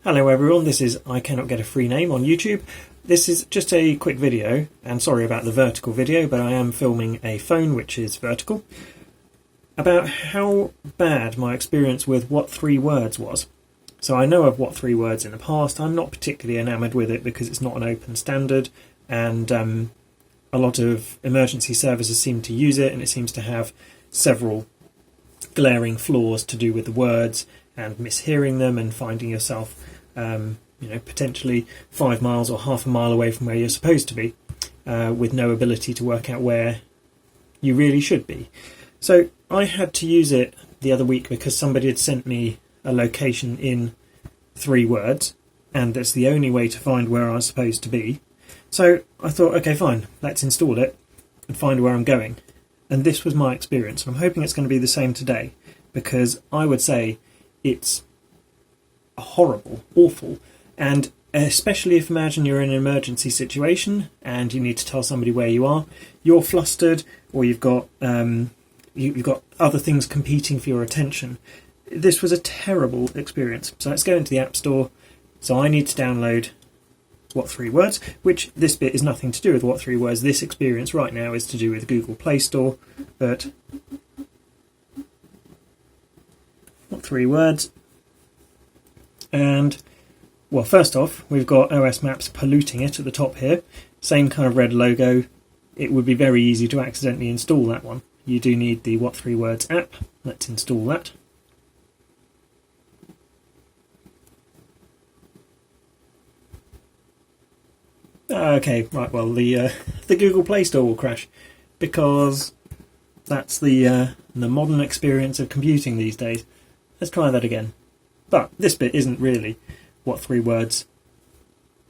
Hello everyone, this is I Cannot Get a Free Name on YouTube. This is just a quick video, and sorry about the vertical video, but I am filming a phone which is vertical, about how bad my experience with What3Words was. So I know of What3Words in the past. I'm not particularly enamoured with it because it's not an open standard, and a lot of emergency services seem to use it, and it seems to have several glaring flaws to do with the words and mishearing them and finding yourself potentially 5 miles or half a mile away from where you're supposed to be, with no ability to work out where you really should be. So I had to use it the other week because somebody had sent me a location in 3 words, and that's the only way to find where I was supposed to be. So I thought, okay, fine, let's install it and find where I'm going. And this was my experience. I'm hoping it's going to be the same today, because I would say it's horrible, awful, and especially if imagine you're in an emergency situation and you need to tell somebody where you are, you're flustered, or you've got other things competing for your attention. This was a terrible experience. So let's go into the App Store. So I need to download What3Words, which this bit is nothing to do with What3Words. This experience right now is to do with Google Play Store, but What3Words. And, well, first off, we've got OS Maps polluting it at the top here. Same kind of red logo. It would be very easy to accidentally install that one. You do need the What3Words app. Let's install that. Okay, right, well, the Google Play Store will crash, because that's the modern experience of computing these days. Let's try that again. But this bit isn't really What3Words'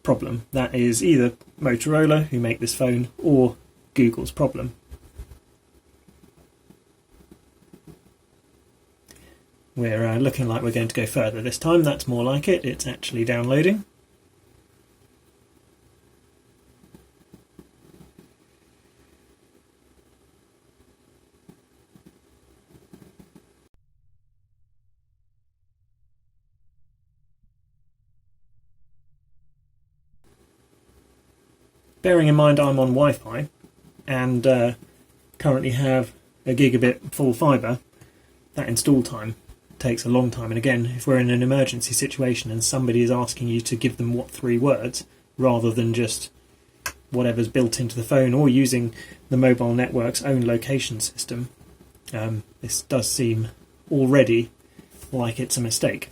problem. That is either Motorola, who make this phone, or Google's problem. We're looking like we're going to go further this time. That's more like it. It's actually downloading. Bearing in mind I'm on Wi-Fi and currently have a gigabit full fibre, that install time takes a long time. And again, if we're in an emergency situation and somebody is asking you to give them What3Words rather than just whatever's built into the phone or using the mobile network's own location system, this does seem already like it's a mistake.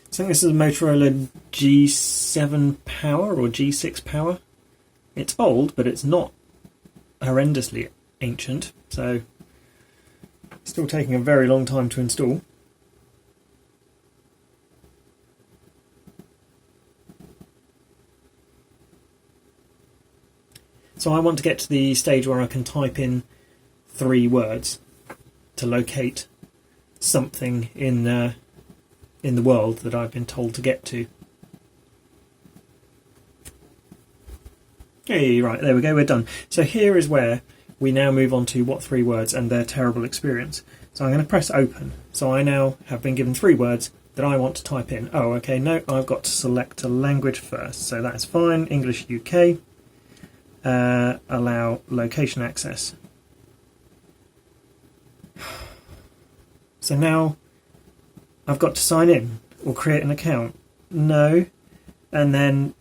I think this is a Motorola G7 Power or G6 Power. It's old, but it's not horrendously ancient, so it's still taking a very long time to install. So I want to get to the stage where I can type in 3 words to locate something in the world that I've been told to get to. Hey, right, there we go, we're done. So here is where we now move on to What3Words and their terrible experience. So I'm going to press open. So I now have been given 3 words that I want to type in. Oh, okay, no, I've got to select a language first. So that's fine, English UK. Allow location access. So now I've got to sign in or create an account. No. And then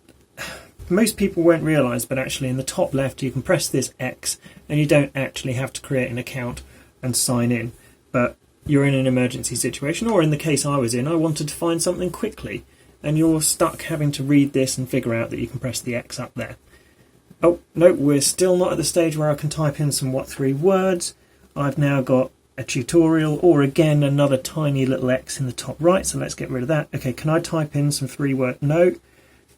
most people won't realise, but actually in the top left you can press this X and you don't actually have to create an account and sign in. But you're in an emergency situation, or in the case I was in, I wanted to find something quickly, and you're stuck having to read this and figure out that you can press the X up there. Oh, no, we're still not at the stage where I can type in some What3Words. I've now got a tutorial, or again another tiny little X in the top right, so let's get rid of that. Okay, can I type in some 3 words? No.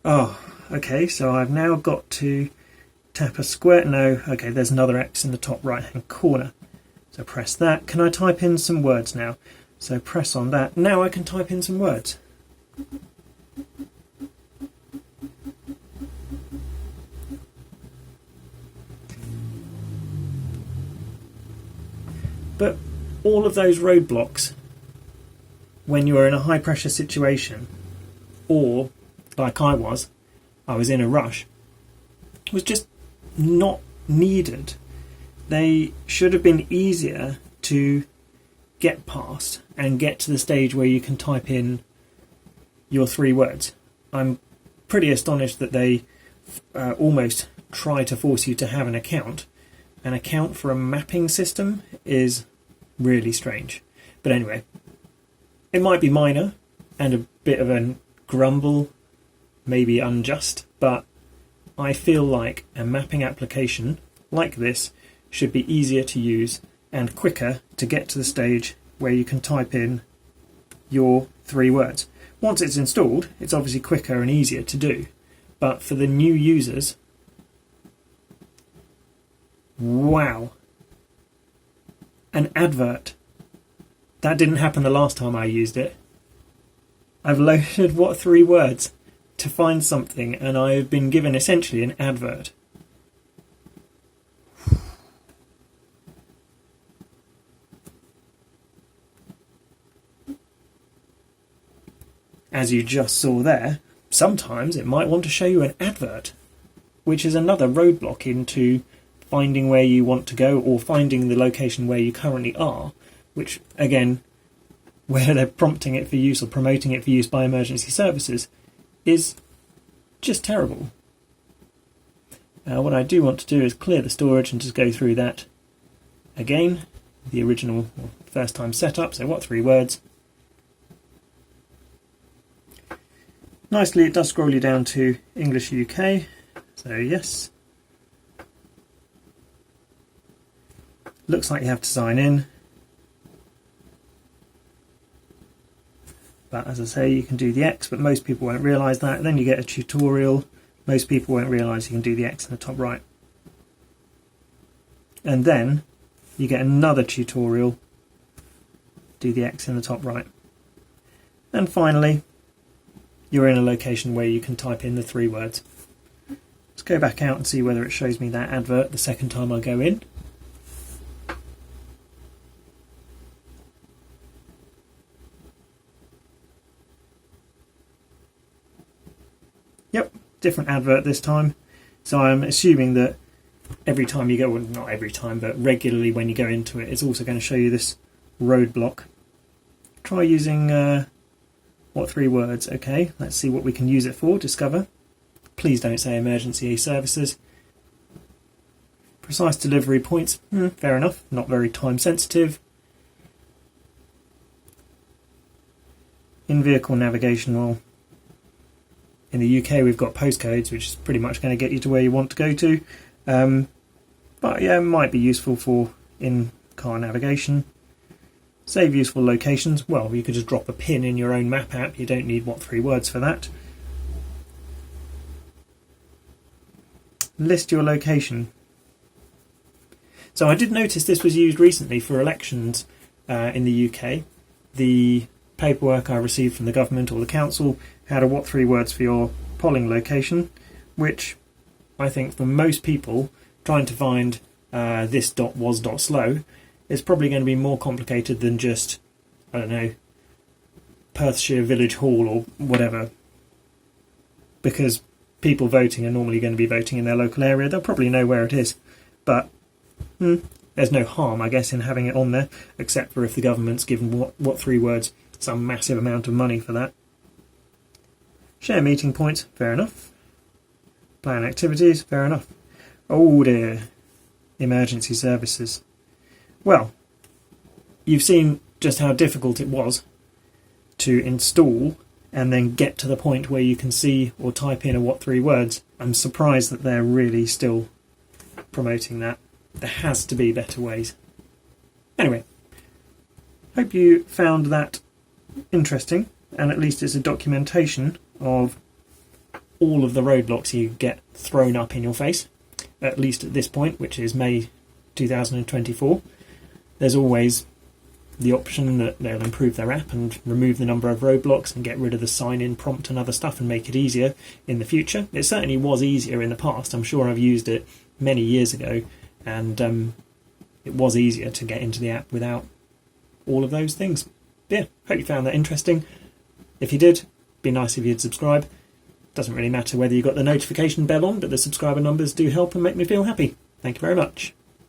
Oh, okay, so I've now got to tap a square. No, okay, there's another X in the top right hand corner, so press that. Can I type in some words now? So press on that. Now I can type in some words. But all of those roadblocks, when you're in a high pressure situation, or like I was in a rush, was just not needed. They should have been easier to get past and get to the stage where you can type in your 3 words. I'm pretty astonished that they almost try to force you to have an account. An account for a mapping system is really strange. But anyway, it might be minor and a bit of a grumble, maybe unjust, but I feel like a mapping application like this should be easier to use and quicker to get to the stage where you can type in your 3 words. Once it's installed, it's obviously quicker and easier to do. But for the new users, wow. An advert. That didn't happen the last time I used it. I've loaded What3Words to find something and I've been given essentially an advert. As you just saw there, sometimes it might want to show you an advert, which is another roadblock into finding where you want to go or finding the location where you currently are, which, again, where they're prompting it for use or promoting it for use by emergency services, is just terrible. What I do want to do is clear the storage and just go through that again, the original or first time setup, so What3Words. Nicely, it does scroll you down to English UK, so yes. Looks like you have to sign in. But as I say, you can do the X, but most people won't realise that. And then you get a tutorial. Most people won't realise you can do the X in the top right. And then you get another tutorial. Do the X in the top right. And finally, you're in a location where you can type in the 3 words. Let's go back out and see whether it shows me that advert the second time I go in. Yep, different advert this time. So I'm assuming that every time you go, well, not every time, but regularly when you go into it, it's also going to show you this roadblock. Try using What3Words. Okay, let's see what we can use it for. Discover. Please don't say emergency services. Precise delivery points. Fair enough. Not very time sensitive. In-vehicle navigation. Well, in the UK we've got postcodes, which is pretty much going to get you to where you want to go to. But yeah, it might be useful for in-car navigation. Save useful locations. Well, you could just drop a pin in your own map app. You don't need What3Words for that. List your location. So I did notice this was used recently for elections in the UK. The paperwork I received from the government or the council had a What3Words for your polling location, which I think for most people trying to find this.was.slow is probably going to be more complicated than just, I don't know, Perthshire Village Hall or whatever, because people voting are normally going to be voting in their local area. They'll probably know where it is, but there's no harm, I guess, in having it on there, except for if the government's given What3Words some massive amount of money for that. Share meeting points, fair enough. Plan activities, fair enough. Oh dear, emergency services. Well, you've seen just how difficult it was to install and then get to the point where you can see or type in a What3Words. I'm surprised that they're really still promoting that. There has to be better ways. Anyway, hope you found that interesting, and at least it's a documentation of all of the roadblocks you get thrown up in your face, at least at this point, which is May 2024. There's always the option that they'll improve their app and remove the number of roadblocks and get rid of the sign-in prompt and other stuff and make it easier in the future. It certainly was easier in the past. I'm sure I've used it many years ago, and it was easier to get into the app without all of those things. Yeah, hope you found that interesting. If you did, be nice if you'd subscribe. Doesn't really matter whether you got the notification bell on, but the subscriber numbers do help and make me feel happy. Thank you very much.